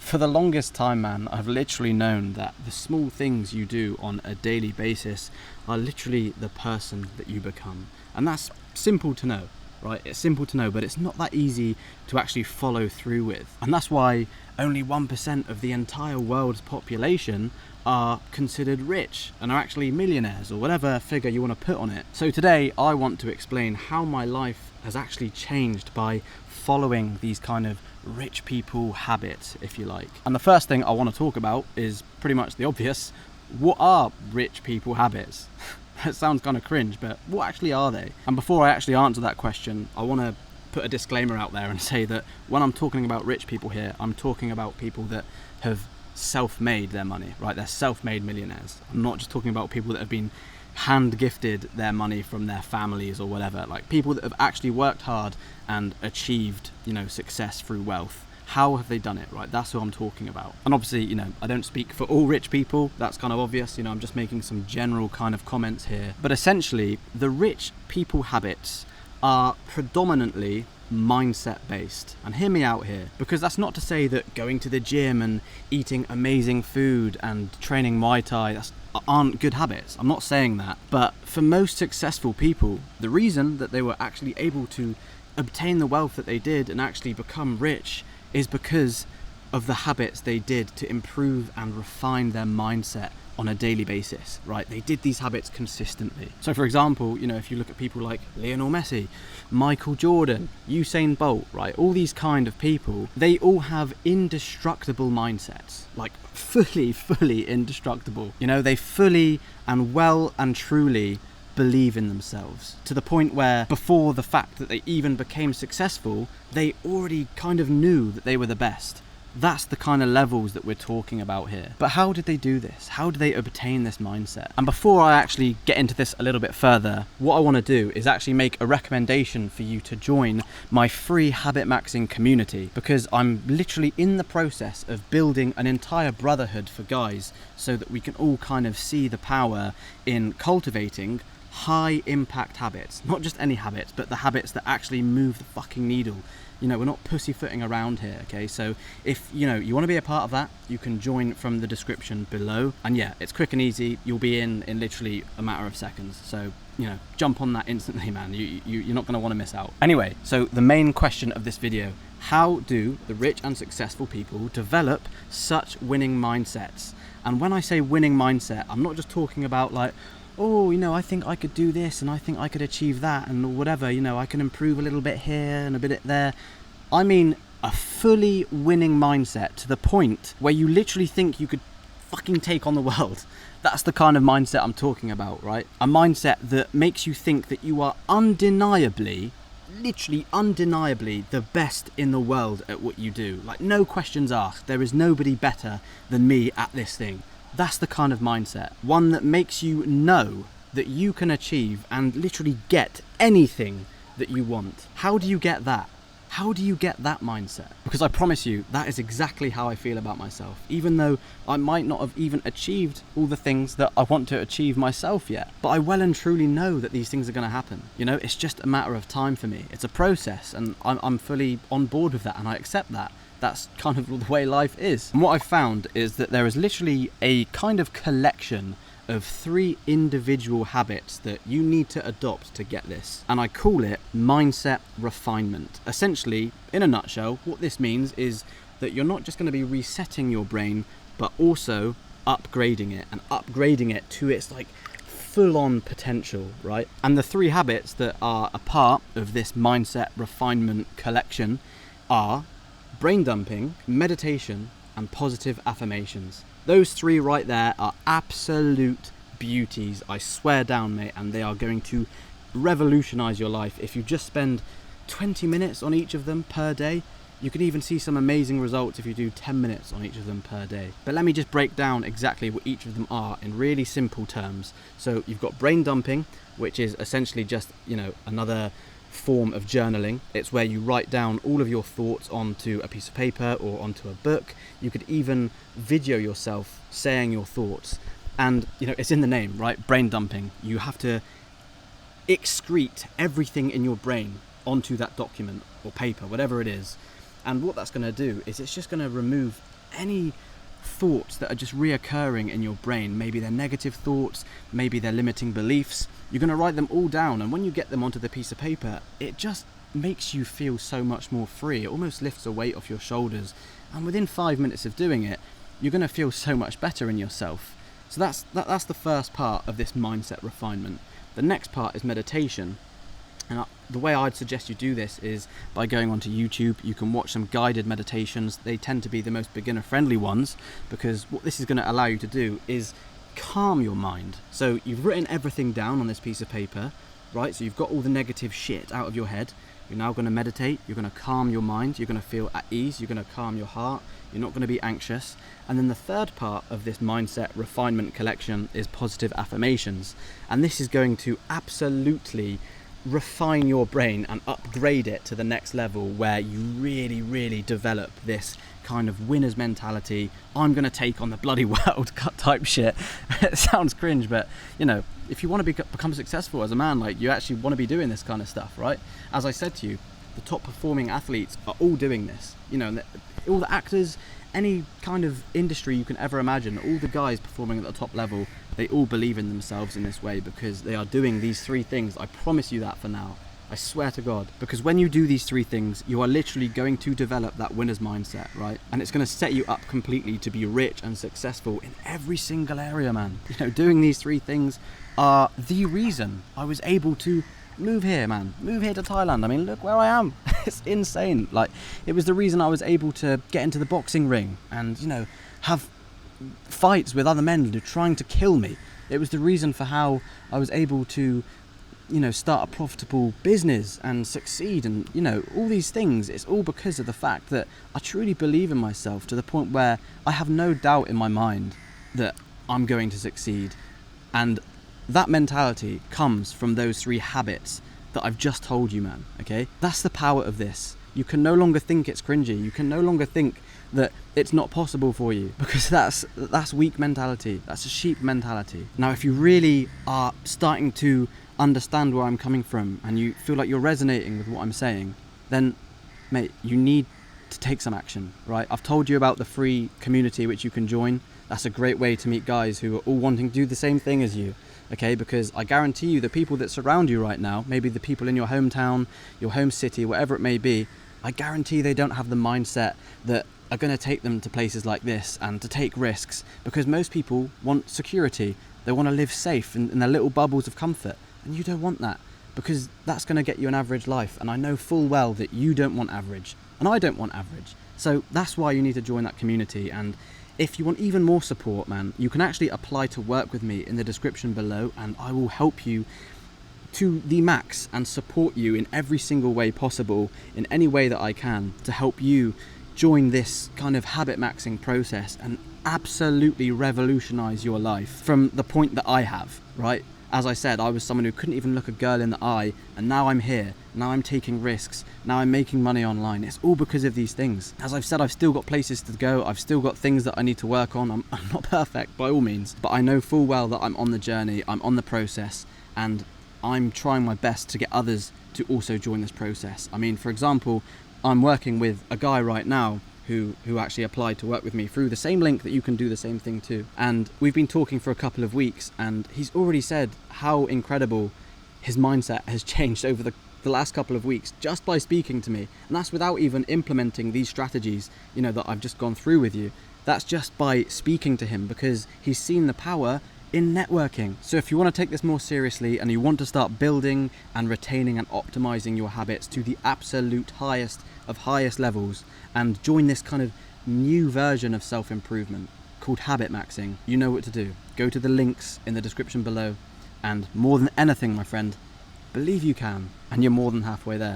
For the longest time, man, I've literally known that the small things you do on a daily basis are literally the person that you become. And that's simple to know, right? It's simple to know, but it's not that easy to actually follow through with. And that's why only 1% of the entire world's population are considered rich and are actually millionaires, or whatever figure you want to put on it. So today I want to explain how my life has actually changed by following these kind of rich people habits, if you like. And the first thing I want to talk about is pretty much the obvious. What are rich people habits? That sounds kind of cringe, but what actually are they? And before I actually answer that question, I want to put a disclaimer out there and say that when I'm talking about rich people here, I'm talking about people that have self-made their money, right? They're self-made millionaires. I'm not just talking about people that have been hand-gifted their money from their families or whatever. Like people that have actually worked hard and achieved, success through wealth. How have they done it, right? That's what I'm talking about. And obviously, I don't speak for all rich people. That's kind of obvious. I'm just making some general kind of comments here. But essentially, the rich people habits are predominantly mindset based. And hear me out here, because that's not to say that going to the gym and eating amazing food and training Muay Thai aren't good habits. I'm not saying that. But for most successful people, the reason that they were actually able to obtain the wealth that they did and actually become rich is because of the habits they did to improve and refine their mindset on a daily basis, right? They did these habits consistently. So for example, if you look at people like Lionel Messi, Michael Jordan, Usain Bolt, right? All these kind of people, they all have indestructible mindsets, like fully indestructible. They fully and well and truly believe in themselves, to the point where before the fact that they even became successful, they already kind of knew that they were the best. That's the kind of levels that we're talking about here. But how did they do this? How did they obtain this mindset? And before I actually get into this a little bit further, what I want to do is actually make a recommendation for you to join my free habit maxing community, because I'm literally in the process of building an entire brotherhood for guys so that we can all kind of see the power in cultivating high impact habits. Not just any habits, but the habits that actually move the fucking needle. We're not pussyfooting around here, okay? So if you want to be a part of that, you can join from the description below. And yeah, it's quick and easy. You'll be in literally a matter of seconds. So jump on that instantly, man. You're not going to want to miss out. Anyway, so the main question of this video: how do the rich and successful people develop such winning mindsets? And when I say winning mindset, I'm not just talking about like, oh, I think I could do this and I think I could achieve that and whatever, I can improve a little bit here and a bit there. I mean a fully winning mindset to the point where you literally think you could fucking take on the world. That's the kind of mindset I'm talking about, right? A mindset that makes you think that you are literally undeniably the best in the world at what you do. Like, no questions asked. There is nobody better than me at this thing. That's the kind of mindset. One that makes you know that you can achieve and literally get anything that you want. How do you get that? How do you get that mindset? Because I promise you, that is exactly how I feel about myself. Even though I might not have even achieved all the things that I want to achieve myself yet. But I well and truly know that these things are going to happen. It's just a matter of time for me. It's a process, and I'm fully on board with that, and I accept that. That's kind of the way life is. And what I've found is that there is literally a kind of collection of 3 individual habits that you need to adopt to get this. And I call it mindset refinement. Essentially, in a nutshell, what this means is that you're not just going to be resetting your brain, but also upgrading it to its like full-on potential, right? And the 3 habits that are a part of this mindset refinement collection are brain dumping, meditation, and positive affirmations. Those 3 right there are absolute beauties, I swear down, mate, and they are going to revolutionize your life. If you just spend 20 minutes on each of them per day, you can even see some amazing results if you do 10 minutes on each of them per day. But let me just break down exactly what each of them are in really simple terms. So you've got brain dumping, which is essentially just, another form of journaling. It's where you write down all of your thoughts onto a piece of paper or onto a book. You could even video yourself saying your thoughts. And, it's in the name, right? Brain dumping. You have to excrete everything in your brain onto that document or paper, whatever it is. And what that's going to do is it's just going to remove any thoughts that are just reoccurring in your brain. Maybe they're negative thoughts, maybe they're limiting beliefs. You're going to write them all down, and when you get them onto the piece of paper, it just makes you feel so much more free. It almost lifts a weight off your shoulders, and within 5 minutes of doing it, you're going to feel so much better in yourself. So that's the first part of this mindset refinement. The next part is meditation. And the way I'd suggest you do this is by going onto YouTube. You can watch some guided meditations. They tend to be the most beginner-friendly ones, because what this is going to allow you to do is calm your mind. So you've written everything down on this piece of paper, right? So you've got all the negative shit out of your head. You're now going to meditate. You're going to calm your mind. You're going to feel at ease. You're going to calm your heart. You're not going to be anxious. And then the third part of this mindset refinement collection is positive affirmations. And this is going to absolutely refine your brain and upgrade it to the next level, where you really, really develop this kind of winner's mentality. I'm going to take on the bloody world type shit. It sounds cringe, but you know, if you want to become successful as a man, like, you actually want to be doing this kind of stuff, right? As I said to you, the top performing athletes are all doing this. You know, all the actors, any kind of industry you can ever imagine, all the guys performing at the top level, they all believe in themselves in this way, because they are doing these three things. I promise you that for now. I swear to God. Because when you do these three things, you are literally going to develop that winner's mindset, right? And it's going to set you up completely to be rich and successful in every single area, man. You know, doing these three things are the reason I was able to move here, man. Move here to Thailand. I mean, look where I am. It's insane. Like, it was the reason I was able to get into the boxing ring and, you know, have fights with other men who are trying to kill me. It was the reason for how I was able to, you know, start a profitable business and succeed, and, you know, all these things. It's all because of the fact that I truly believe in myself, to the point where I have no doubt in my mind that I'm going to succeed. And that mentality comes from those three habits that I've just told you, man. Okay, that's the power of this. You can no longer think it's cringy. You can no longer think that it's not possible for you, because that's weak mentality. That's a sheep mentality. Now, if you really are starting to understand where I'm coming from, and you feel like you're resonating with what I'm saying, then, mate, you need to take some action, right? I've told you about the free community which you can join. That's a great way to meet guys who are all wanting to do the same thing as you. Okay, because I guarantee you, the people that surround you right now, maybe the people in your hometown, your home city, whatever it may be, I guarantee they don't have the mindset that are going to take them to places like this and to take risks, because most people want security. They want to live safe in their little bubbles of comfort, and you don't want that, because that's going to get you an average life. And I know full well that you don't want average, and I don't want average. So that's why you need to join that community. And if you want even more support, man, you can actually apply to work with me in the description below, and I will help you to the max and support you in every single way possible, in any way that I can, to help you join this kind of habit maxing process and absolutely revolutionize your life from the point that I have, right? As I said, I was someone who couldn't even look a girl in the eye, and now I'm here. Now I'm taking risks. Now I'm making money online. It's all because of these things. As I've said, I've still got places to go. I've still got things that I need to work on. I'm not perfect by all means, but I know full well that I'm on the journey. I'm on the process, and I'm trying my best to get others to also join this process. I mean, for example, I'm working with a guy right now who actually applied to work with me through the same link that you can do the same thing too. And we've been talking for a couple of weeks, and he's already said how incredible his mindset has changed over the last couple of weeks just by speaking to me. And that's without even implementing these strategies, you know, that I've just gone through with you. That's just by speaking to him, because he's seen the power in networking. So if you want to take this more seriously, and you want to start building and retaining and optimizing your habits to the absolute highest of highest levels, and join this kind of new version of self-improvement called habit maxing, you know what to do. Go to the links in the description below, and more than anything, my friend, believe you can, and you're more than halfway there.